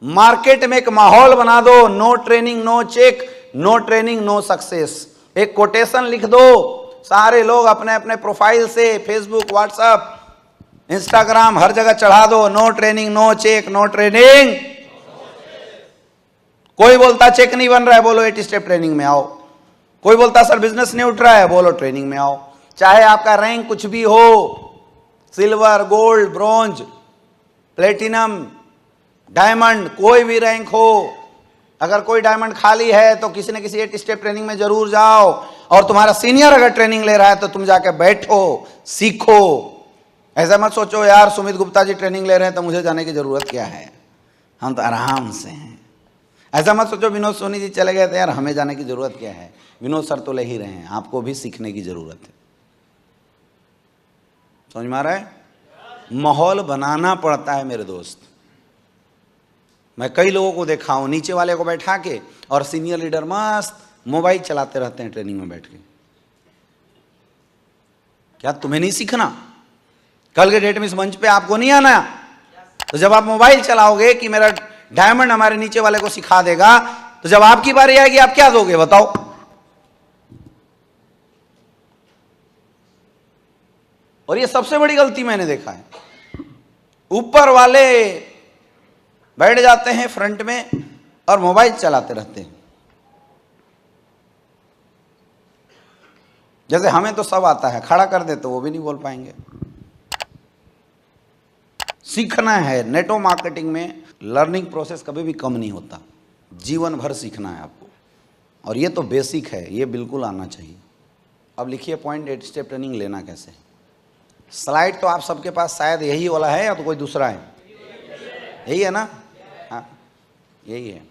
Market में एक माहौल बना दो, no training no check, no training no success. एक कोटेशन लिख दो, सारे लोग अपने अपने प्रोफाइल से फेसबुक, व्हाट्सएप, इंस्टाग्राम हर जगह चढ़ा दो, no training no check, no training. कोई बोलता चेक नहीं बन रहा है, बोलो 8 स्टेप ट्रेनिंग में आओ। कोई बोलता सर बिजनेस नहीं उठ रहा है, बोलो ट्रेनिंग में आओ। चाहे आपका रैंक कुछ भी हो, silver, gold, bronze, platinum, diamond, कोई भी रैंक हो, अगर कोई डायमंड खाली है तो किसी न किसी 8 स्टेप ट्रेनिंग में जरूर जाओ। और तुम्हारा सीनियर अगर ट्रेनिंग ले रहा है तो तुम जाके बैठो, सीखो। ऐसा मत सोचो यार सुमित गुप्ता जी ट्रेनिंग ले रहे हैं तो मुझे जाने की जरूरत क्या है, हम तो आराम से हैं। ऐसा मत सोचो विनोद सोनी जी चले गए थे यार हमें जाने की जरूरत क्या है, विनोद सर तो ले ही रहे हैं, आपको भी सीखने की जरूरत है। समझ में आ रहा है? माहौल बनाना पड़ता है मेरे दोस्त। मैं कई लोगों को देखा हूं, नीचे वाले को बैठा के और सीनियर लीडर मस्त मोबाइल चलाते रहते हैं ट्रेनिंग में बैठ के। क्या तुम्हें नहीं सीखना? कल के डेट में इस मंच पे आपको नहीं आना? तो जब आप मोबाइल चलाओगे कि मेरा डायमंड हमारे नीचे वाले को सिखा देगा, तो जब आपकी बारी आएगी आप क्या दोगे बताओ? और ये सबसे बड़ी गलती मैंने देखा है, ऊपर वाले बैठ जाते हैं फ्रंट में और मोबाइल चलाते रहते हैं। जैसे हमें तो सब आता है, खड़ा कर दे तो वो भी नहीं बोल पाएंगे। सीखना है। नेटो मार्केटिंग में लर्निंग प्रोसेस कभी भी कम नहीं होता, जीवन भर सीखना है आपको। और ये तो बेसिक है, ये बिल्कुल आना चाहिए। अब लिखिए पॉइंट 8 स्टेप ट्रेनिंग लेना कैसे। स्लाइड तो आप सबके पास शायद यही वाला है या तो कोई दूसरा है? यही है ना? हाँ यही है।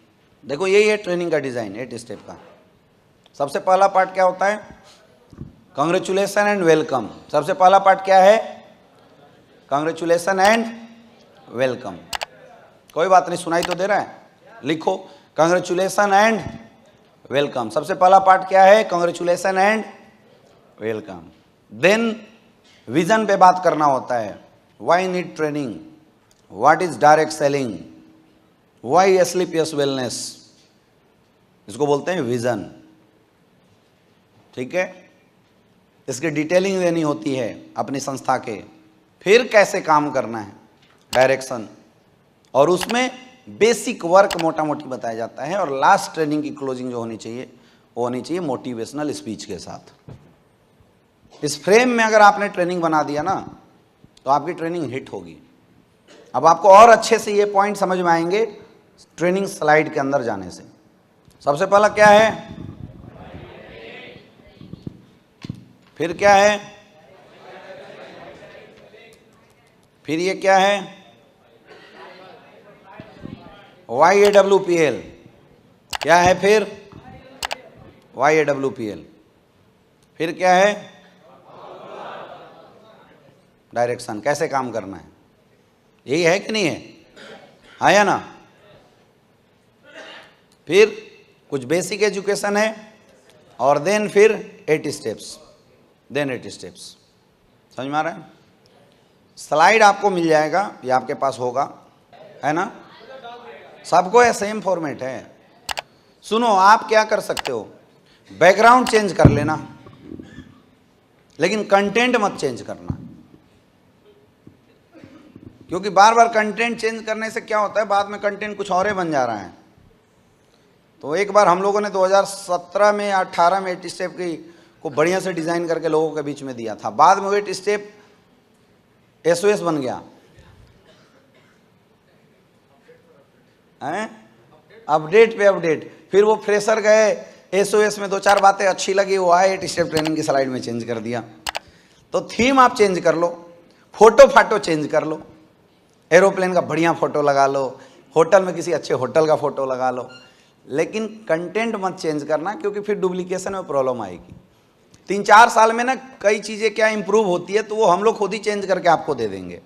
देखो यही है ट्रेनिंग का डिज़ाइन 8 स्टेप का। सबसे पहला पार्ट क्या होता है? Congratulation and welcome. सबसे पहला पार्ट क्या है? Congratulation and welcome. कोई बात नहीं, सुनाई तो दे रहा है? लिखो कांग्रेचुलेसन एंड वेलकम। सबसे पहला पार्ट क्या है? Congratulation and welcome. Then vision पे बात करना होता है। Why need training, what is direct selling, why Asclepius wellness, इसको बोलते हैं विजन। ठीक है, इसकी डिटेलिंग देनी होती है अपनी संस्था के। फिर कैसे काम करना है, डायरेक्शन, और उसमें बेसिक वर्क मोटा मोटी बताया जाता है। और लास्ट ट्रेनिंग की क्लोजिंग जो होनी चाहिए वो होनी चाहिए मोटिवेशनल स्पीच के साथ। इस फ्रेम में अगर आपने ट्रेनिंग बना दिया ना तो आपकी ट्रेनिंग हिट होगी। अब आपको और अच्छे से ये पॉइंट समझ में आएंगे ट्रेनिंग स्लाइड के अंदर जाने से। सबसे पहला क्या है? फिर क्या है? फिर ये क्या है? YAWPL क्या है? फिर YAWPL। फिर क्या है? डायरेक्शन, कैसे काम करना है। यही है कि नहीं है? आया ना? फिर कुछ बेसिक एजुकेशन है और देन फिर 8 स्टेप्स। Then 8 steps. समझ में आ रहा है? स्लाइड आपको मिल जाएगा, ये आपके पास होगा, है ना? सबको ये सेम फॉर्मेट है। सुनो, आप क्या कर सकते हो, बैकग्राउंड चेंज कर लेना लेकिन कंटेंट मत चेंज करना। क्योंकि बार बार कंटेंट चेंज करने से क्या होता है, बाद में कंटेंट कुछ और ही बन जा रहा है। तो एक बार हम लोगों ने 2017 में या 18 में 8 स्टेप की को बढ़िया से डिज़ाइन करके लोगों के बीच में दिया था। बाद में 8 स्टेप SOS बन गया है, अपडेट पे अपडेट। फिर वो फ्रेशर गए, SOS में 2-4 बातें अच्छी लगी, वो आए 8 स्टेप ट्रेनिंग की स्लाइड में चेंज कर दिया। तो थीम आप चेंज कर लो, फोटो फाटो चेंज कर लो, एरोप्लेन का बढ़िया फोटो लगा लो, होटल में किसी अच्छे होटल का फोटो लगा लो, लेकिन कंटेंट मत चेंज करना, क्योंकि फिर डुप्लीकेशन में प्रॉब्लम आएगी। 3-4 साल में ना कई चीज़ें क्या इंप्रूव होती है तो वो हम लोग खुद ही चेंज करके आपको दे देंगे।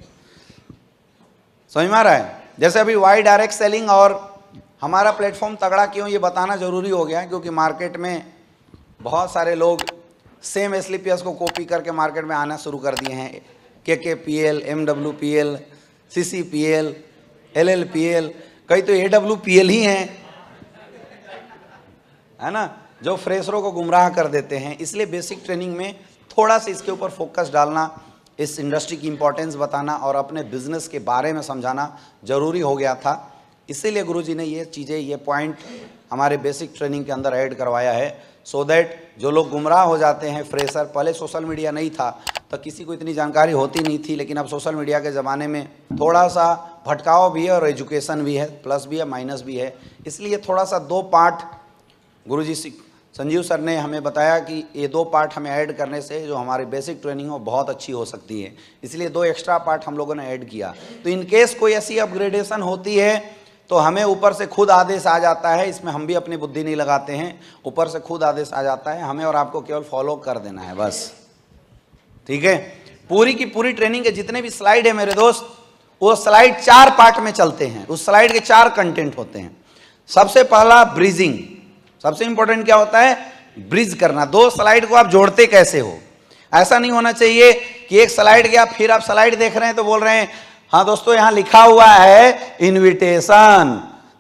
समझ में आ रहा है? जैसे अभी वाई डायरेक्ट सेलिंग और हमारा प्लेटफॉर्म तगड़ा क्यों, ये बताना ज़रूरी हो गया है, क्योंकि मार्केट में बहुत सारे लोग सेम SLPS को कॉपी करके मार्केट में आना शुरू कर दिए हैं। KKPL, MWPL, CCPL, LLPL, कई तो AWPL ही हैं, है ना, जो फ्रेशरों को गुमराह कर देते हैं। इसलिए बेसिक ट्रेनिंग में थोड़ा सा इसके ऊपर फोकस डालना, इस इंडस्ट्री की इंपॉर्टेंस बताना और अपने बिजनेस के बारे में समझाना जरूरी हो गया था। इसीलिए गुरुजी ने ये चीज़ें, ये पॉइंट हमारे बेसिक ट्रेनिंग के अंदर ऐड करवाया है, सो दैट जो लोग गुमराह हो जाते हैं फ्रेशर, पहले सोशल मीडिया नहीं था तो किसी को इतनी जानकारी होती नहीं थी, लेकिन अब सोशल मीडिया के ज़माने में थोड़ा सा भटकाव भी है और एजुकेशन भी है, प्लस भी है माइनस भी है। इसलिए थोड़ा सा 2 पार्ट गुरुजी संजीव सर ने हमें बताया कि ये 2 पार्ट हमें ऐड करने से जो हमारी बेसिक ट्रेनिंग हो बहुत अच्छी हो सकती है। इसलिए 2 एक्स्ट्रा पार्ट हम लोगों ने ऐड किया। तो इन केस कोई ऐसी अपग्रेडेशन होती है तो हमें ऊपर से खुद आदेश आ जाता है, इसमें हम भी अपनी बुद्धि नहीं लगाते हैं, ऊपर से खुद आदेश आ जाता है, हमें और आपको केवल फॉलो कर देना है बस, ठीक है। पूरी की पूरी ट्रेनिंग के जितने भी स्लाइड है मेरे दोस्त, वो स्लाइड 4 पार्ट में चलते हैं। उस स्लाइड के 4 कंटेंट होते हैं। सबसे पहला ब्रिजिंग, सबसे इंपॉर्टेंट क्या होता है, ब्रिज करना। 2 स्लाइड को आप जोड़ते कैसे हो, ऐसा नहीं होना चाहिए कि एक स्लाइड गया फिर आप स्लाइड देख रहे हैं तो बोल रहे हैं हाँ दोस्तों यहां लिखा हुआ है इनविटेशन,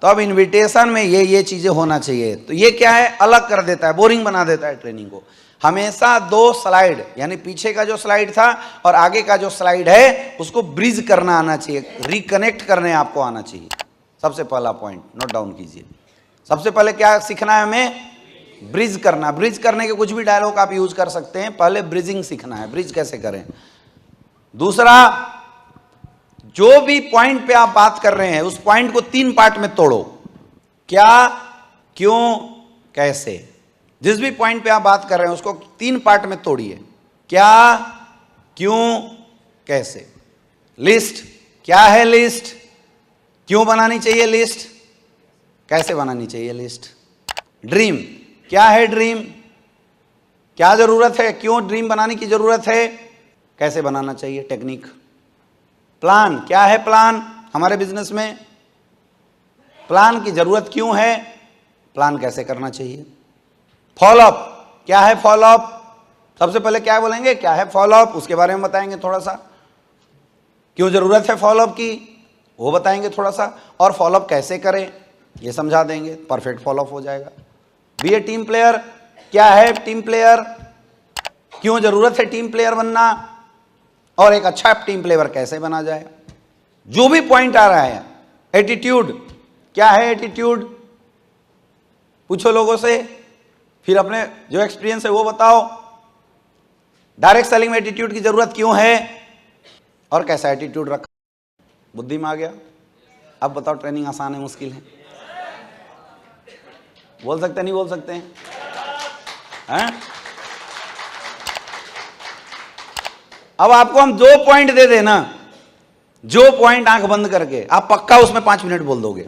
तो अब इनविटेशन में ये चीजें होना चाहिए। तो ये क्या है, अलग कर देता है, बोरिंग बना देता है ट्रेनिंग को। हमेशा 2 स्लाइड, यानी पीछे का जो स्लाइड था और आगे का जो स्लाइड है उसको ब्रिज करना आना चाहिए, रिकनेक्ट करने आपको आना चाहिए। सबसे पहला पॉइंट नोट डाउन कीजिए। सबसे पहले क्या सीखना है हमें, ब्रिज करना। ब्रिज करने के कुछ भी डायलॉग आप यूज कर सकते हैं, पहले ब्रिजिंग सीखना है, ब्रिज कैसे करें। दूसरा, जो भी पॉइंट पे आप बात कर रहे हैं उस पॉइंट को 3 पार्ट में तोड़ो, क्या, क्यों, कैसे। जिस भी पॉइंट पे आप बात कर रहे हैं उसको 3 पार्ट में तोड़िए, क्या, क्यों, कैसे। लिस्ट, क्या है लिस्ट, क्यों बनानी चाहिए लिस्ट, कैसे बनानी चाहिए लिस्ट। ड्रीम, क्या है ड्रीम, क्या जरूरत है, क्यों ड्रीम बनाने की जरूरत है, कैसे बनाना चाहिए, टेक्निक। प्लान, क्या है प्लान हमारे बिजनेस में, प्लान की जरूरत क्यों है, प्लान कैसे करना चाहिए। फॉलोअप, क्या है फॉलोअप, सबसे पहले क्या बोलेंगे, क्या है फॉलोअप, उसके बारे में बताएंगे थोड़ा सा, क्यों जरूरत है फॉलोअप की वो बताएंगे थोड़ा सा, और फॉलोअप कैसे करें ये समझा देंगे, परफेक्ट फॉलोअप हो जाएगा। बी ए टीम प्लेयर, क्या है टीम प्लेयर, क्यों जरूरत है टीम प्लेयर बनना, और एक अच्छा टीम प्लेयर कैसे बना जाए। जो भी पॉइंट आ रहा है, एटीट्यूड, क्या है एटीट्यूड, पूछो लोगों से, फिर अपने जो एक्सपीरियंस है वो बताओ। डायरेक्ट सेलिंग में एटीट्यूड की जरूरत क्यों है और कैसा एटीट्यूड रखा, बुद्धि में आ गया। अब बताओ ट्रेनिंग आसान है मुश्किल है, बोल सकते नहीं बोल सकते हैं? अब आपको हम 2 पॉइंट दे देना, जो पॉइंट आंख बंद करके आप पक्का उसमें 5 मिनट बोल दोगे,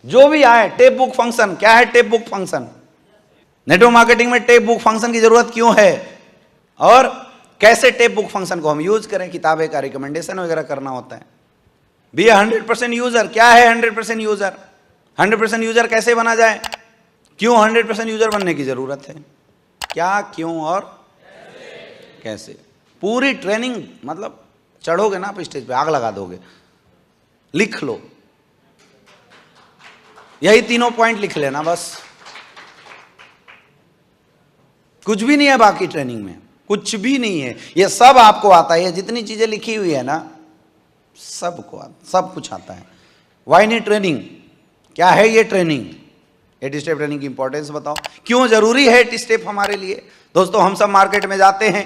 जो भी आए। टेप बुक फंक्शन, क्या है tape book function, network marketing में टेप बुक फंक्शन की जरूरत क्यों है और कैसे टेप बुक फंक्शन को हम यूज करें, किताबें का रिकमेंडेशन वगैरह करना होता है। बी 100% यूजर, क्या है 100% यूजर, 100% यूजर कैसे बना जाए, क्यों 100% यूजर बनने की जरूरत है, क्या, क्यों और कैसे। पूरी ट्रेनिंग, मतलब चढ़ोगे ना आप स्टेज पे आग लगा दोगे। लिख लो, यही 3 पॉइंट लिख लेना बस, कुछ भी नहीं है बाकी ट्रेनिंग में, कुछ भी नहीं है, ये सब आपको आता है। जितनी चीजें लिखी हुई है ना सबको सब कुछ आता है। वाई नीड ट्रेनिंग, क्या है ये ट्रेनिंग, 8 स्टेप ट्रेनिंग की इंपॉर्टेंस बताओ, क्यों जरूरी है 8 स्टेप हमारे लिए। दोस्तों हम सब मार्केट में जाते हैं,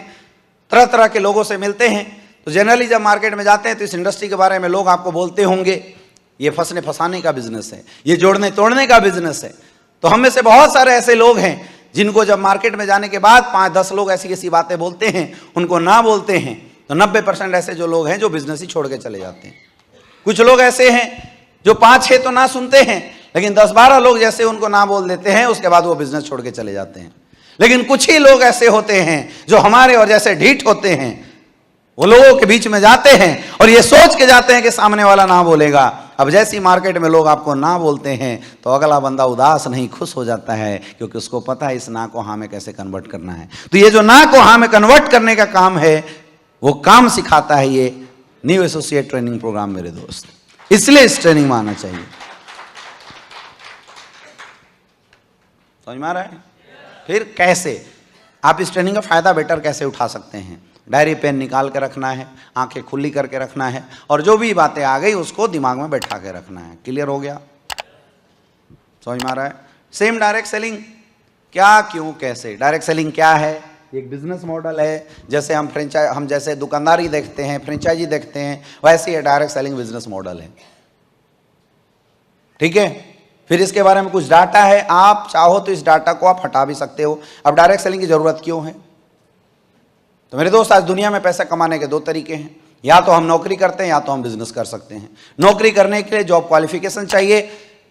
तरह तरह के लोगों से मिलते हैं, तो जनरली जब मार्केट में जाते हैं तो इस इंडस्ट्री के बारे में लोग आपको बोलते होंगे ये फंसने फंसाने का बिजनेस है, ये जोड़ने तोड़ने का बिजनेस है। तो हम में से बहुत सारे ऐसे लोग हैं जिनको जब मार्केट में जाने के बाद 5-10 लोग ऐसी ऐसी बातें बोलते हैं, उनको ना बोलते हैं, तो 90% ऐसे जो लोग हैं जो बिजनेस ही छोड़ के चले जाते हैं। कुछ लोग ऐसे हैं जो 5-6 तो ना सुनते हैं, लेकिन 10-12 लोग जैसे उनको ना बोल देते हैं, उसके बाद वो बिजनेस छोड़ के चले जाते हैं। लेकिन कुछ ही लोग ऐसे होते हैं जो हमारे और जैसे ढीठ होते हैं, वो लोगों के बीच में जाते हैं और ये सोच के जाते हैं कि सामने वाला ना बोलेगा। अब जैसी मार्केट में लोग आपको ना बोलते हैं तो अगला बंदा उदास नहीं खुश हो जाता है, क्योंकि उसको पता है इस ना को हाँ में कैसे कन्वर्ट करना है। तो ये जो ना को हाँ में कन्वर्ट करने का काम है, वो काम सिखाता है ये न्यू एसोसिएट ट्रेनिंग प्रोग्राम मेरे दोस्त। इसलिए इस ट्रेनिंग में आना चाहिए। समझ में आ रहा है? फिर कैसे आप इस ट्रेनिंग का फायदा बेटर कैसे उठा सकते हैं? डायरी पेन निकाल के रखना है, आंखें खुली करके रखना है, और जो भी बातें आ गई उसको दिमाग में बैठा के रखना है। क्लियर हो गया? समझ में आ रहा है? सेम डायरेक्ट सेलिंग, क्या, क्यों, कैसे। डायरेक्ट सेलिंग क्या है? एक बिजनेस मॉडल है। जैसे हम जैसे दुकानदारी देखते हैं, फ्रेंचाइजी देखते हैं, वैसे ये डायरेक्ट सेलिंग बिजनेस मॉडल है। ठीक है? फिर इसके बारे में कुछ डाटा है, आप चाहो तो इस डाटा को आप हटा भी सकते हो। अब डायरेक्ट सेलिंग की जरूरत क्यों है? तो मेरे दोस्त, आज दुनिया में पैसा कमाने के दो तरीके हैं, या तो हम नौकरी करते हैं या तो हम बिजनेस कर सकते हैं। नौकरी करने के लिए जॉब क्वालिफिकेशन चाहिए,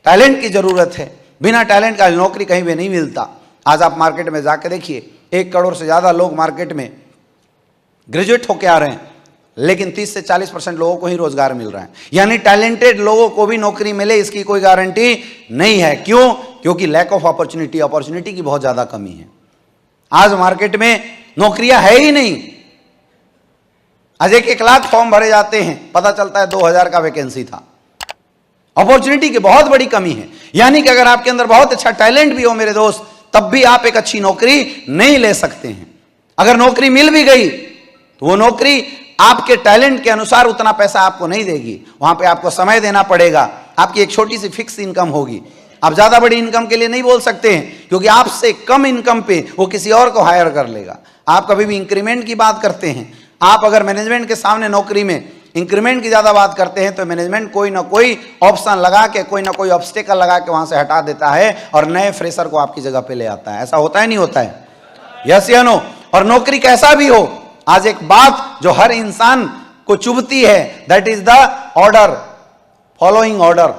टैलेंट की जरूरत है। बिना टैलेंट का नौकरी कहीं भी नहीं मिलता। आज आप मार्केट में जाके देखिए, 1 करोड़ से ज्यादा लोग मार्केट में ग्रेजुएट होके आ रहे हैं, लेकिन 30 से 40% लोगों को ही रोजगार मिल रहा है। यानी टैलेंटेड लोगों को भी नौकरी मिले इसकी कोई गारंटी नहीं है। क्यों? क्योंकि लैक ऑफ अपॉर्चुनिटी की बहुत ज्यादा कमी है। आज मार्केट में नौकरियां है ही नहीं। आज 1-1 लाख फॉर्म भरे जाते हैं, पता चलता है 2000 का वैकेंसी था। अपॉर्चुनिटी की बहुत बड़ी कमी है। यानी कि अगर आपके अंदर बहुत अच्छा टैलेंट भी हो मेरे दोस्त, तब भी आप एक अच्छी नौकरी नहीं ले सकते हैं। अगर नौकरी मिल भी गई तो वो नौकरी आपके टैलेंट के अनुसार उतना पैसा आपको नहीं देगी। वहां पे आपको समय देना पड़ेगा। आपकी एक छोटी सी फिक्स इनकम होगी। आप ज्यादा बड़ी इनकम के लिए नहीं बोल सकते हैं, क्योंकि आपसे कम इनकम पे वो किसी और को हायर कर लेगा। आप कभी भी इंक्रीमेंट की बात करते हैं, आप अगर मैनेजमेंट के सामने नौकरी में इंक्रीमेंट की ज्यादा बात करते हैं, तो मैनेजमेंट कोई ना कोई ऑप्शन लगा के, कोई ना कोई ऑब्स्टेकल लगा के वहां से हटा देता है और नए फ्रेशर को आपकी जगह पे ले आता है। ऐसा होता है नहीं होता है? यस या नो? और नौकरी कैसा भी हो, आज एक बात जो हर इंसान को चुभती है, that is the order, following order.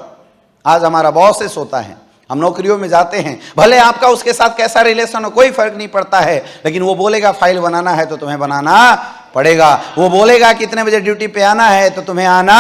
आज हमारा बॉसेस होता है, हम नौकरियों में जाते हैं, भले आपका उसके साथ कैसा रिलेशन हो कोई फर्क नहीं पड़ता है, लेकिन वो बोलेगा फाइल बनाना है तो तुम्हें बनाना पड़ेगा। वो बोलेगा कितने बजे ड्यूटी पे आना है तो तुम्हें आना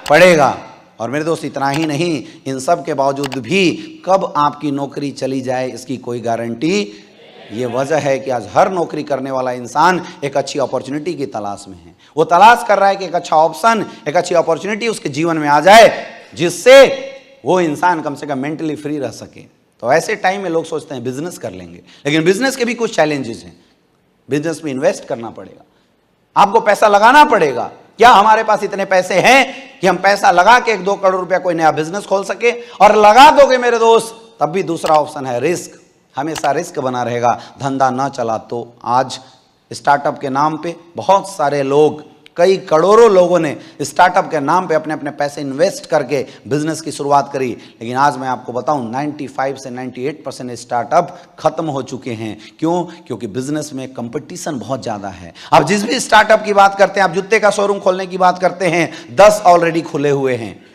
पड़ेगा। और मेरे दोस्त, इतना ही नहीं, इन सब के बावजूद भी कब आपकी नौकरी चली जाए इसकी कोई गारंटी। ये वजह है कि आज हर नौकरी करने वाला इंसान एक अच्छी अपॉर्चुनिटी की तलाश में है। वो तलाश कर रहा है कि एक अच्छा ऑप्शन, एक अच्छी अपॉर्चुनिटी उसके जीवन में आ जाए, जिससे वो इंसान कम से कम मेंटली फ्री रह सके। तो ऐसे टाइम में लोग सोचते हैं बिजनेस कर लेंगे, लेकिन बिजनेस के भी कुछ चैलेंजेस हैं। बिजनेस में इन्वेस्ट करना पड़ेगा, आपको पैसा लगाना पड़ेगा। क्या हमारे पास इतने पैसे हैं कि हम पैसा लगा के 1-2 करोड़ रुपया कोई नया बिजनेस खोल सके? और लगा दोगे मेरे दोस्त, तब भी दूसरा ऑप्शन है रिस्क। हमेशा रिस्क बना रहेगा, धंधा ना चला तो। आज स्टार्टअप के नाम पे बहुत सारे लोग, कई करोड़ों लोगों ने स्टार्टअप के नाम पे अपने अपने पैसे इन्वेस्ट करके बिजनेस की शुरुआत करी, लेकिन आज मैं आपको बताऊं 95 से 98% स्टार्टअप खत्म हो चुके हैं। क्यों? क्योंकि बिजनेस में कंपटीशन बहुत ज्यादा है। आप जिस भी स्टार्टअप की बात करते हैं, आप जूते का शोरूम खोलने की बात करते हैं, 10 ऑलरेडी खुले हुए हैं।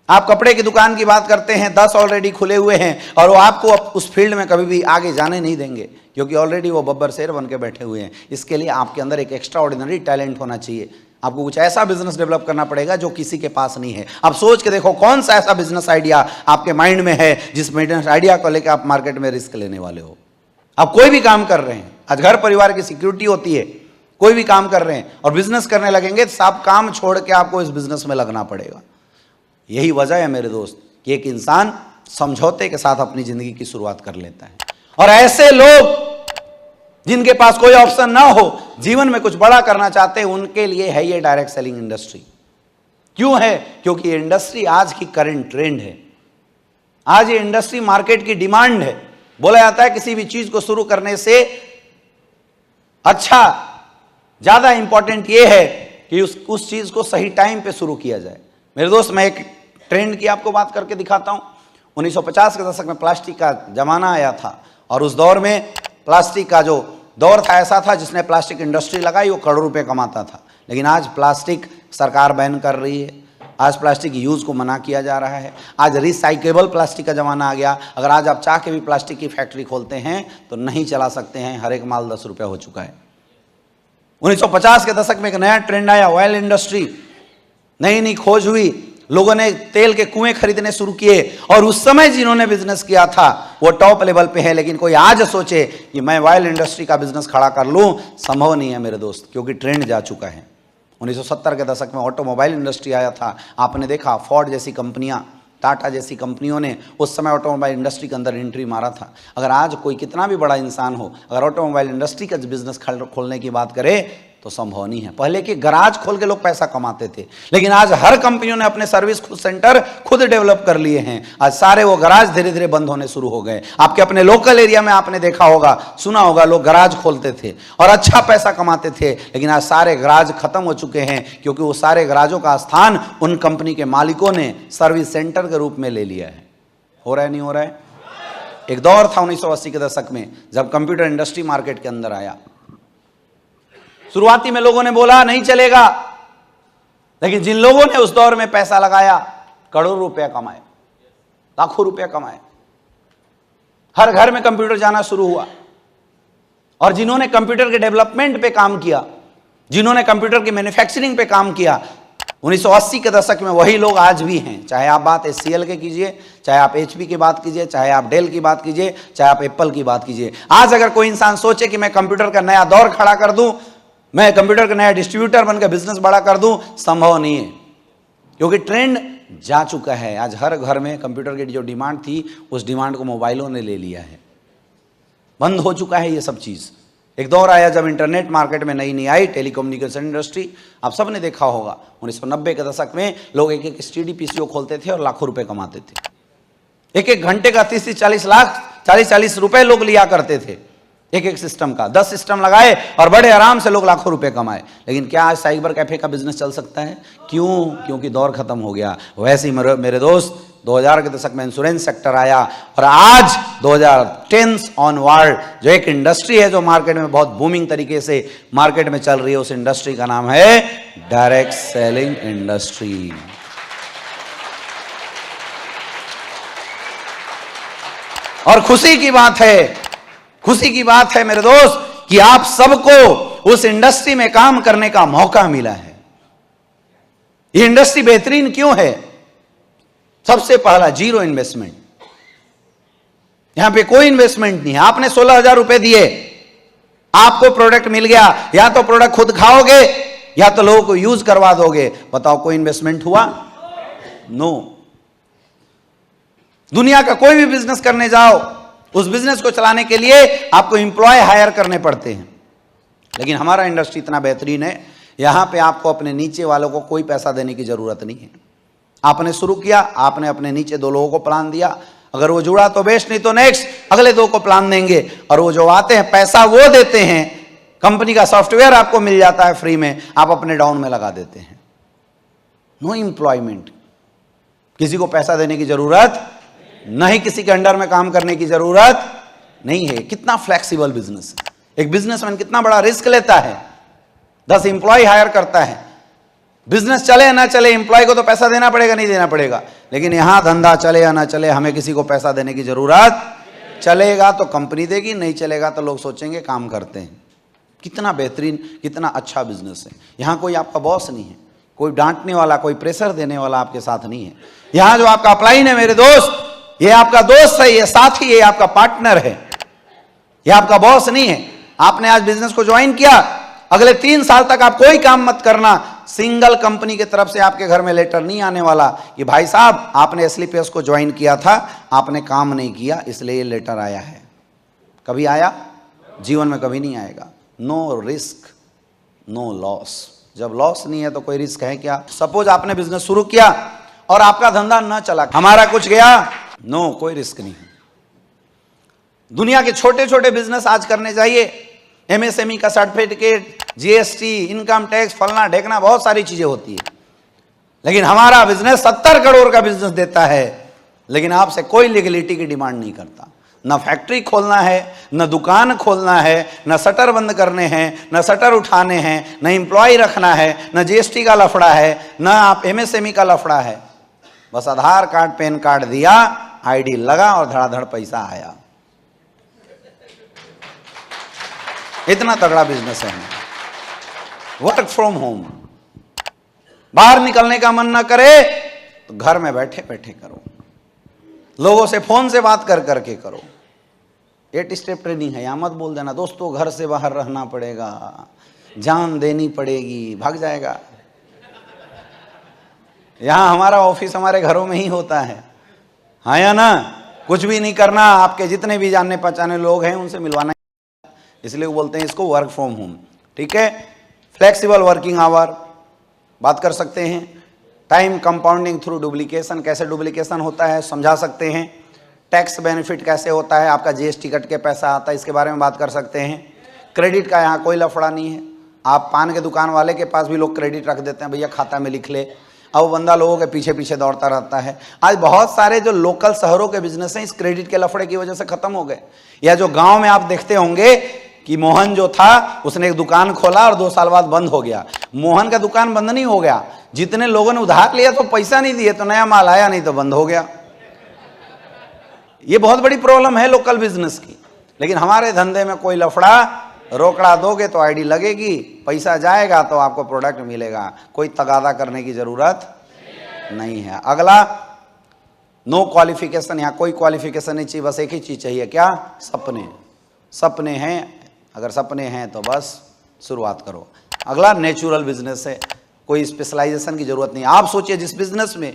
आप कपड़े की दुकान की बात करते हैं, 10 ऑलरेडी खुले हुए हैं, और वो आपको उस फील्ड में कभी भी आगे जाने नहीं देंगे, क्योंकि ऑलरेडी वो बब्बर शेर बन के बैठे हुए हैं। इसके लिए आपके अंदर एक एक्स्ट्रा ऑर्डिनरी टैलेंट होना चाहिए। आपको कुछ ऐसा बिजनेस डेवलप करना पड़ेगा जो किसी के पास नहीं है। आप सोच के देखो, कौन सा ऐसा बिजनेस आइडिया आपके माइंड में है जिस बिजनेस आइडिया को लेकर आप मार्केट में रिस्क लेने वाले हो। आप कोई भी काम कर रहे हैं, आज घर परिवार की सिक्योरिटी होती है, कोई भी काम कर रहे हैं और बिजनेस करने लगेंगे, सब काम छोड़ के आपको इस बिजनेस में लगना पड़ेगा। यही वजह है मेरे दोस्त कि एक इंसान समझौते के साथ अपनी जिंदगी की शुरुआत कर लेता है। और ऐसे लोग जिनके पास कोई ऑप्शन ना हो, जीवन में कुछ बड़ा करना चाहते हैं, उनके लिए है ये डायरेक्ट सेलिंग इंडस्ट्री। क्यों है? क्योंकि ये इंडस्ट्री आज की करंट ट्रेंड है। आज ये इंडस्ट्री मार्केट की डिमांड है। बोला जाता है किसी भी चीज को शुरू करने से अच्छा, ज्यादा इंपॉर्टेंट ये है कि उस चीज को सही टाइम पे शुरू किया जाए। मेरे दोस्त, मैं एक ट्रेंड की आपको बात करके दिखाता हूं। 1950 के दशक में प्लास्टिक का जमाना आया था, और उस दौर में प्लास्टिक का जो दौर था ऐसा था, जिसने प्लास्टिक इंडस्ट्री लगाई वो करोड़ों रुपए कमाता था। लेकिन आज प्लास्टिक सरकार बैन कर रही है, आज प्लास्टिक यूज को मना किया जा रहा है। आज रिसाइकेबल प्लास्टिक का जमाना आ गया। अगर आज आप चाह के भी प्लास्टिक की फैक्ट्री खोलते हैं तो नहीं चला सकते हैं, हर एक माल 10 रुपया हो चुका है। 1950 के दशक में एक नया ट्रेंड आया, ऑयल इंडस्ट्री। नई नई खोज हुई, लोगों ने तेल के कुएं खरीदने शुरू किए, और उस समय जिन्होंने बिजनेस किया था वो टॉप लेवल पे है। लेकिन कोई आज सोचे कि मैं ऑयल इंडस्ट्री का बिजनेस खड़ा कर लूं, संभव नहीं है मेरे दोस्त, क्योंकि ट्रेंड जा चुका है। 1970 के दशक में ऑटोमोबाइल इंडस्ट्री आया था। आपने देखा फोर्ड जैसी कंपनियां, टाटा जैसी कंपनियों ने उस समय ऑटोमोबाइल इंडस्ट्री के अंदर एंट्री मारा था। अगर आज कोई कितना भी बड़ा इंसान हो, अगर ऑटोमोबाइल इंडस्ट्री का बिजनेस खोलने की बात करे तो संभव नहीं है। पहले के गराज खोल के लोग पैसा कमाते थे, लेकिन आज हर कंपनियों ने अपने सर्विस सेंटर खुद डेवलप कर लिए हैं। आज सारे वो गराज धीरे धीरे बंद होने शुरू हो गए। आपके अपने लोकल एरिया में आपने देखा होगा, सुना होगा, लोग गराज खोलते थे और अच्छा पैसा कमाते थे, लेकिन आज सारे गराज खत्म हो चुके हैं, क्योंकि वो सारे गराजों का स्थान उन कंपनी के मालिकों ने सर्विस सेंटर के रूप में ले लिया है। हो रहा है, नहीं हो रहा है? एक दौर था 1980 के दशक में, जब कंप्यूटर इंडस्ट्री मार्केट के अंदर आया। शुरुआती में लोगों ने बोला नहीं चलेगा, लेकिन जिन लोगों ने उस दौर में पैसा लगाया, करोड़ों रुपया कमाए, लाखों रुपया कमाए। हर घर में कंप्यूटर जाना शुरू हुआ, और जिन्होंने कंप्यूटर के डेवलपमेंट पे काम किया, जिन्होंने कंप्यूटर की मैन्युफैक्चरिंग पे काम किया, 1980 के दशक में वही लोग आज भी हैं। चाहे आप बात HCL के कीजिए, चाहे आप HP की बात कीजिए, चाहे आप डेल की बात कीजिए, चाहे आप एप्पल की बात कीजिए। आज अगर कोई इंसान सोचे कि मैं कंप्यूटर का नया दौर खड़ा कर दूं, मैं कंप्यूटर का नया डिस्ट्रीब्यूटर बनकर बिजनेस बड़ा कर दूं, संभव नहीं है, क्योंकि ट्रेंड जा चुका है। आज हर घर में कंप्यूटर की जो डिमांड थी, उस डिमांड को मोबाइलों ने ले लिया है। बंद हो चुका है ये सब चीज। एक दौर आया जब इंटरनेट मार्केट में नई नई आई, टेलीकम्युनिकेशन इंडस्ट्री। आप सब ने देखा होगा 1990 के दशक में लोग एक एक STD PCO खोलते थे और लाखों रुपए कमाते थे। एक एक घंटे का 30-40 लाख, 40-40 रुपए लोग लिया करते थे एक एक सिस्टम का। 10 सिस्टम लगाए और बड़े आराम से लोग लाखों रुपए कमाए। लेकिन क्या आज साइबर कैफे का बिजनेस चल सकता है? क्यों? क्योंकि दौर खत्म हो गया। वैसे ही मेरे दोस्त 2000 के दशक में इंश्योरेंस सेक्टर आया, और आज 2010 ऑनवर्ड जो एक इंडस्ट्री है जो मार्केट में बहुत बूमिंग तरीके से मार्केट में चल रही है, उस इंडस्ट्री का नाम है डायरेक्ट सेलिंग इंडस्ट्री। और खुशी की बात है, खुशी की बात है मेरे दोस्त, कि आप सबको उस इंडस्ट्री में काम करने का मौका मिला है। ये इंडस्ट्री बेहतरीन क्यों है? सबसे पहला, जीरो इन्वेस्टमेंट। यहां पे कोई इन्वेस्टमेंट नहीं है। आपने 16,000 रुपए दिए, आपको प्रोडक्ट मिल गया, या तो प्रोडक्ट खुद खाओगे या तो लोगों को यूज करवा दोगे। बताओ, कोई इन्वेस्टमेंट हुआ? नो। दुनिया का कोई भी बिजनेस करने जाओ, उस बिजनेस को चलाने के लिए आपको एम्प्लॉय हायर करने पड़ते हैं। लेकिन हमारा इंडस्ट्री इतना बेहतरीन है, यहां पे आपको अपने नीचे वालों को कोई पैसा देने की जरूरत नहीं है। आपने शुरू किया, आपने अपने नीचे 2 लोगों को प्लान दिया, अगर वो जुड़ा तो बेस्ट, नहीं तो नेक्स्ट अगले 2 को प्लान देंगे, और वो जो आते हैं पैसा वो देते हैं। कंपनी का सॉफ्टवेयर आपको मिल जाता है फ्री में, आप अपने डाउन में लगा देते हैं। नो एम्प्लॉयमेंट, किसी को पैसा देने की जरूरत नहीं, किसी के अंडर में काम करने की जरूरत नहीं है। कितना फ्लेक्सिबल बिजनेस है। एक बिजनेसमैन कितना बड़ा रिस्क लेता है, 10 एम्प्लॉय हायर करता है। बिजनेस चले या ना चले, एम्प्लॉय को तो पैसा देना पड़ेगा, नहीं देना पड़ेगा। लेकिन यहां धंधा चले या ना चले, हमें किसी को पैसा देने की जरूरत। चलेगा तो कंपनी देगी, नहीं चलेगा तो लोग सोचेंगे काम करते हैं। कितना बेहतरीन, कितना अच्छा बिजनेस है। यहां कोई आपका बॉस नहीं है, कोई डांटने वाला, कोई प्रेशर देने वाला आपके साथ नहीं है। यहां जो आपका अपलाइन है मेरे दोस्त, ये आपका दोस्त है, ये साथी है, ये आपका पार्टनर है, ये आपका बॉस नहीं है। आपने आज बिजनेस को ज्वाइन किया, अगले 3 साल तक आप कोई काम मत करना, सिंगल कंपनी की तरफ से आपके घर में लेटर नहीं आने वाला कि भाई साहब आपने SLPS को ज्वाइन किया था, आपने काम नहीं किया इसलिए ये लेटर आया है। कभी आया? जीवन में कभी नहीं आएगा। No risk no loss. जब लॉस नहीं है तो कोई रिस्क है क्या? सपोज आपने बिजनेस शुरू किया और आपका धंधा न चला, हमारा कुछ गया, नो, कोई रिस्क नहीं है। दुनिया के छोटे छोटे बिजनेस आज करने चाहिए, MSME का सर्टिफिकेट, GST, इनकम टैक्स, फलना ढेकना, बहुत सारी चीजें होती है। लेकिन हमारा बिजनेस 70 करोड़ का बिजनेस देता है, लेकिन आपसे कोई लीगलिटी की डिमांड नहीं करता। न फैक्ट्री खोलना है, न दुकान खोलना है, न शटर बंद करने हैं, न शटर उठाने हैं, न एम्प्लॉय रखना है, न GST का लफड़ा है, न आप MSME का लफड़ा है। बस आधार कार्ड, पैन कार्ड दिया, ID लगा और धड़ाधड़ पैसा आया। इतना तगड़ा बिजनेस है। वर्क फ्रॉम होम, बाहर निकलने का मन ना करे तो घर में बैठे बैठे करो, लोगों से फोन से बात कर करके करो। 8 स्टेप ट्रेनिंग है, यहां मत बोल देना दोस्तों घर से बाहर रहना पड़ेगा, जान देनी पड़ेगी, भाग जाएगा। यहाँ हमारा ऑफिस हमारे घरों में ही होता है, हाँ या ना? कुछ भी नहीं करना, आपके जितने भी जानने पहचाने लोग हैं उनसे मिलवाना, इसलिए वो बोलते हैं इसको वर्क फ्रॉम होम। ठीक है, फ्लेक्सिबल वर्किंग आवर बात कर सकते हैं। टाइम कंपाउंडिंग थ्रू डुप्लीकेशन, कैसे डुप्लीकेशन होता है समझा सकते हैं। टैक्स बेनिफिट कैसे होता है, आपका जीएसटी कट के पैसा आता है, इसके बारे में बात कर सकते हैं। क्रेडिट का यहाँ कोई लफड़ा नहीं है। आप पान के दुकान वाले के पास भी लोग क्रेडिट रख देते हैं, भैया खाता में लिख ले, अब वो बंदा लोगों के पीछे पीछे दौड़ता रहता है। आज बहुत सारे जो लोकल शहरों के बिजनेस हैं इस क्रेडिट के लफड़े की वजह से खत्म हो गए। या जो गांव में आप देखते होंगे कि मोहन जो था उसने एक दुकान खोला और 2 साल बाद बंद हो गया। मोहन का दुकान बंद नहीं हो गया, जितने लोगों ने उधार लिया तो पैसा नहीं दिए तो नया माल आया नहीं तो बंद हो गया। ये बहुत बड़ी प्रॉब्लम है लोकल बिजनेस की। लेकिन हमारे धंधे में कोई लफड़ा, रोकड़ा दोगे तो आईडी लगेगी, पैसा जाएगा तो आपको प्रोडक्ट मिलेगा, कोई तगादा करने की जरूरत नहीं है। अगला, नो क्वालिफिकेशन, यहाँ कोई क्वालिफिकेशन नहीं चाहिए, बस एक ही चीज चाहिए, क्या? सपने। सपने हैं, अगर सपने हैं तो बस शुरुआत करो। अगला नेचुरल बिजनेस है, कोई स्पेशलाइजेशन की जरूरत नहीं। आप सोचिए जिस बिजनेस में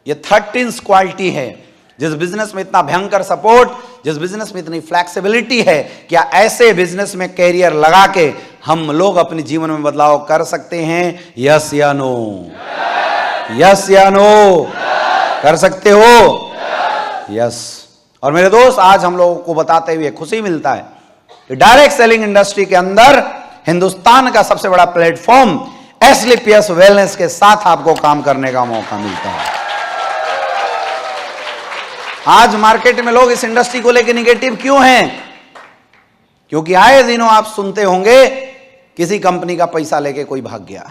ये 13 क्वालिटी है, जिस बिजनेस में इतना भयंकर सपोर्ट, जिस बिजनेस में इतनी फ्लेक्सिबिलिटी है, क्या ऐसे बिजनेस में कैरियर लगा के हम लोग अपने जीवन में बदलाव कर सकते हैं? यस या नो? यस या नो? कर सकते हो? यस। और मेरे दोस्त, आज हम लोगों को बताते हुए खुशी मिलता है कि डायरेक्ट सेलिंग इंडस्ट्री के अंदर हिंदुस्तान का सबसे बड़ा प्लेटफॉर्म एसलीपीएस वेलनेस के साथ आपको काम करने का मौका मिलता है। आज मार्केट में लोग इस इंडस्ट्री को लेकर निगेटिव क्यों हैं? क्योंकि आए दिनों आप सुनते होंगे किसी कंपनी का पैसा लेके कोई भाग गया,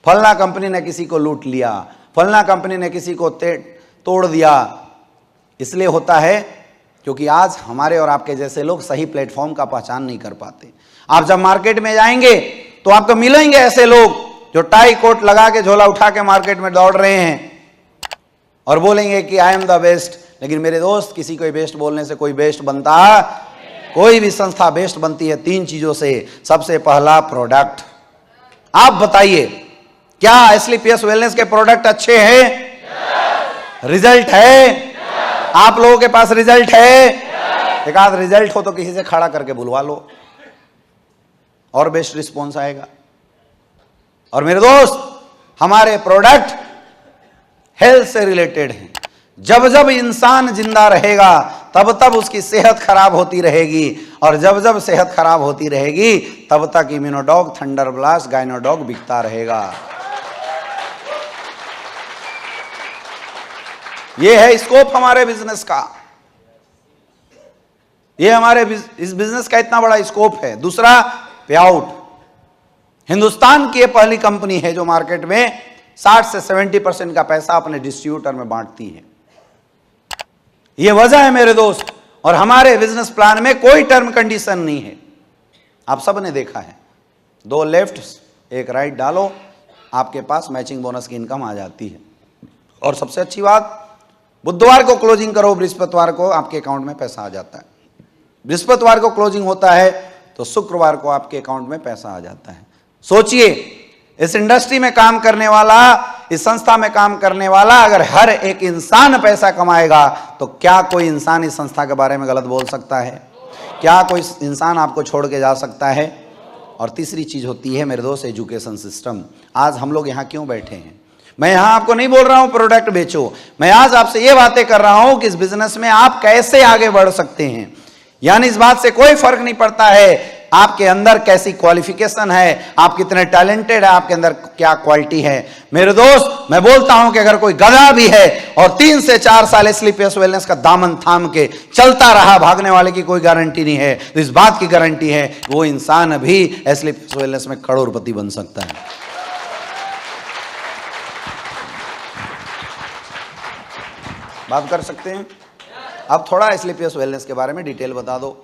फलना कंपनी ने किसी को लूट लिया, फलना कंपनी ने किसी को तोड़ दिया। इसलिए होता है क्योंकि आज हमारे और आपके जैसे लोग सही प्लेटफॉर्म का पहचान नहीं कर पाते। आप जब मार्केट में जाएंगे तो आपको मिलेंगे ऐसे लोग जो टाई कोट लगा के झोला उठा के मार्केट में दौड़ रहे हैं और बोलेंगे कि आई एम द बेस्ट। लेकिन मेरे दोस्त, किसी को बेस्ट बोलने से कोई बेस्ट बनता? कोई भी संस्था बेस्ट बनती है 3 चीजों से। सबसे पहला, प्रोडक्ट। आप बताइए, क्या एसलीपीएस वेलनेस के प्रोडक्ट अच्छे हैं? रिजल्ट है? आप लोगों के पास रिजल्ट है? एक आध रिजल्ट हो तो किसी से खड़ा करके बुलवा लो और बेस्ट रिस्पॉन्स आएगा। और मेरे दोस्त, हमारे प्रोडक्ट हेल्थ से रिलेटेड हैं। जब जब इंसान जिंदा रहेगा तब तब उसकी सेहत खराब होती रहेगी, और जब जब सेहत खराब होती रहेगी तब तक इम्यूनोडॉग, थंडर ब्लास्ट, गाइनोडॉग बिकता रहेगा। ये है स्कोप हमारे बिजनेस का। ये हमारे इस बिजनेस का इतना बड़ा स्कोप है। दूसरा, पे आउट। हिंदुस्तान की ये पहली कंपनी है जो मार्केट में 60 से 70% का पैसा अपने डिस्ट्रीब्यूटर में बांटती है। ये वजह है मेरे दोस्त। और हमारे बिजनेस प्लान में कोई टर्म कंडीशन नहीं है। आप सब ने देखा है, 2 लेफ्ट 1 राइट डालो, आपके पास मैचिंग बोनस की इनकम आ जाती है। और सबसे अच्छी बात, बुधवार को क्लोजिंग करो, बृहस्पतिवार को आपके अकाउंट में पैसा आ जाता है। बृहस्पतिवार को क्लोजिंग होता है तो शुक्रवार को आपके अकाउंट में पैसा आ जाता है। सोचिए, इस इंडस्ट्री में काम करने वाला, इस संस्था में काम करने वाला अगर हर एक इंसान पैसा कमाएगा तो क्या कोई इंसान इस संस्था के बारे में गलत बोल सकता है? क्या कोई इंसान आपको छोड़ के जा सकता है? और तीसरी चीज होती है मेरे दोस्त, एजुकेशन सिस्टम। आज हम लोग यहाँ क्यों बैठे हैं? मैं यहां आपको नहीं बोल रहा हूं प्रोडक्ट बेचो, मैं आज आपसे ये बातें कर रहा हूं कि इस बिजनेस में आप कैसे आगे बढ़ सकते हैं। यानी इस बात से कोई फर्क नहीं पड़ता है आपके अंदर कैसी क्वालिफिकेशन है, आप कितने टैलेंटेड है, आपके अंदर क्या क्वालिटी है। मेरे दोस्त, मैं बोलता हूं कि अगर कोई गधा भी है और 3 से 4 साल एसलीपीएस वेलनेस का दामन थाम के चलता रहा, भागने वाले की कोई गारंटी नहीं है। तो इस बात की गारंटी है वो इंसान भी एसलीपीएस वेलनेस में करोड़पति बन सकता है। बात कर सकते हैं। अब थोड़ा एसलीपीएस वेलनेस के बारे में डिटेल बता दो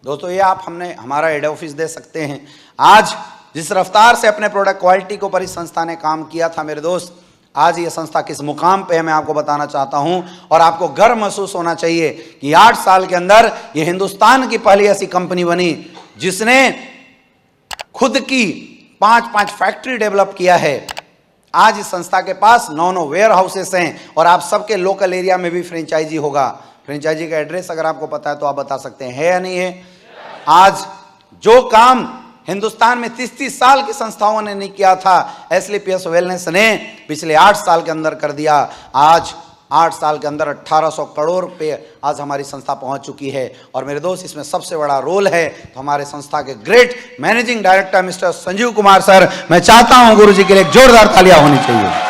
दोस्तों। ये आप हमारा हेड ऑफिस दे सकते हैं। आज जिस रफ्तार से अपने प्रोडक्ट क्वालिटी के ऊपर इस संस्था ने काम किया था मेरे दोस्त, आज ये संस्था किस मुकाम पे है मैं आपको बताना चाहता हूं। और आपको गर्व महसूस होना चाहिए कि 8 साल के अंदर ये हिंदुस्तान की पहली ऐसी कंपनी बनी जिसने खुद की 5 फैक्ट्री डेवलप किया है। आज इस संस्था के पास 9 वेयर हाउसेस हैं और आप सबके लोकल एरिया में भी फ्रेंचाइजी होगा। फ्रेंचाइजी का एड्रेस अगर आपको पता है तो आप बता सकते हैं, है या नहीं है? आज जो काम हिंदुस्तान में 30-30 साल की संस्थाओं ने नहीं किया था, एसलीपीएस वेलनेस ने पिछले 8 साल के अंदर कर दिया। आज 8 साल के अंदर 1800 करोड़ रुपए आज हमारी संस्था पहुंच चुकी है। और मेरे दोस्त, इसमें सबसे बड़ा रोल है तो हमारे संस्था के great managing director mister Sanjeev Kumar sir. मैं चाहता हूं गुरुजी के लिए एक जोरदार तालियां होनी चाहिए।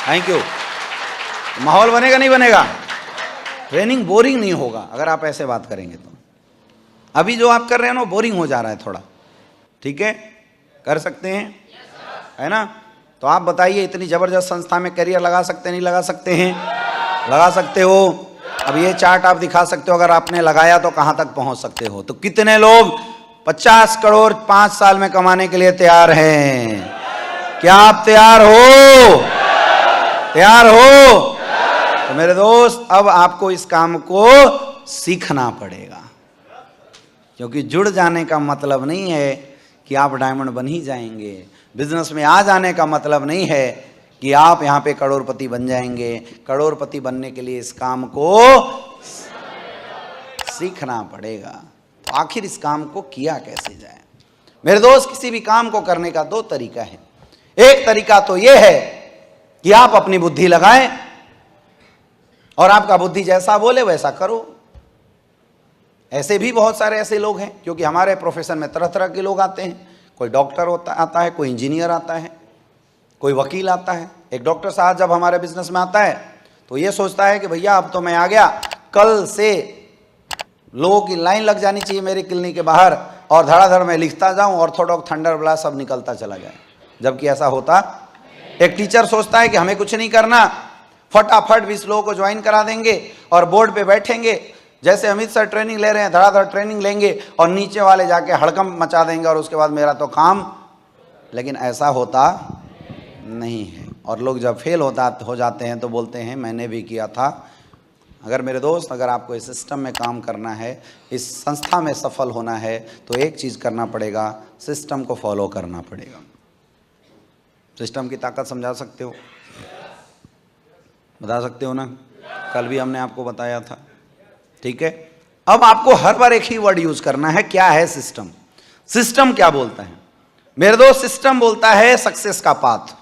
Thank you. माहौल बनेगा नहीं बनेगा? ट्रेनिंग बोरिंग नहीं होगा अगर आप ऐसे बात करेंगे तो। अभी जो आप कर रहे हैं ना बोरिंग हो जा रहा है थोड़ा, ठीक है? कर सकते हैं, है ना? तो आप बताइए, इतनी जबरदस्त संस्था में करियर लगा सकते नहीं लगा सकते हैं? लगा सकते हो। अब ये चार्ट आप दिखा सकते हो, अगर आपने लगाया तो कहां तक पहुंच सकते हो। तो कितने लोग 50 करोड़ 5 साल में कमाने के लिए तैयार हैं? क्या आप तैयार हो? तैयार हो? तो मेरे दोस्त, अब आपको इस काम को सीखना पड़ेगा, क्योंकि जुड़ जाने का मतलब नहीं है कि आप डायमंड बन ही जाएंगे। बिजनेस में आ जाने का मतलब नहीं है कि आप यहाँ पे करोड़पति बन जाएंगे। करोड़पति बनने के लिए इस काम को सीखना पड़ेगा। तो आखिर इस काम को किया कैसे जाए? मेरे दोस्त, किसी भी काम को करने का 2 तरीका है। एक तरीका तो यह है कि आप अपनी बुद्धि लगाएं और आपका बुद्धि जैसा बोले वैसा करो। ऐसे भी बहुत सारे ऐसे लोग हैं, क्योंकि हमारे प्रोफेशन में तरह तरह के लोग आते हैं। कोई डॉक्टर आता है, कोई इंजीनियर आता है, कोई वकील आता है। एक डॉक्टर साहब जब हमारे बिजनेस में आता है तो ये सोचता है कि भैया अब तो मैं आ गया, कल से लोगों की लाइन लग जानी चाहिए मेरी क्लिनिक के बाहर और धड़ाधड़ मैं लिखता जाऊं, ऑर्थोडॉक्स, थंडरबर्ड सब निकलता चला जाए। जबकि ऐसा होता। एक टीचर सोचता है कि हमें कुछ नहीं करना, फटाफट 20 लोगों को ज्वाइन करा देंगे और बोर्ड पे बैठेंगे, जैसे अमित सर ट्रेनिंग ले रहे हैं धड़ाधड़ ट्रेनिंग लेंगे और नीचे वाले जाके हड़कंप मचा देंगे और उसके बाद मेरा तो काम। लेकिन ऐसा होता नहीं है। और लोग जब फेल हो जाते हैं तो बोलते हैं मैंने भी किया था। अगर मेरे दोस्त, अगर आपको इस सिस्टम में काम करना है, इस संस्था में सफल होना है, तो एक चीज़ करना पड़ेगा, सिस्टम को फॉलो करना पड़ेगा। सिस्टम की ताकत समझा सकते हो? बता सकते हो ना? कल भी हमने आपको बताया था, ठीक है? अब आपको हर बार एक ही वर्ड यूज करना है, क्या है सिस्टम। सिस्टम क्या बोलता है मेरे दोस्त? सिस्टम बोलता है सक्सेस का पाथ।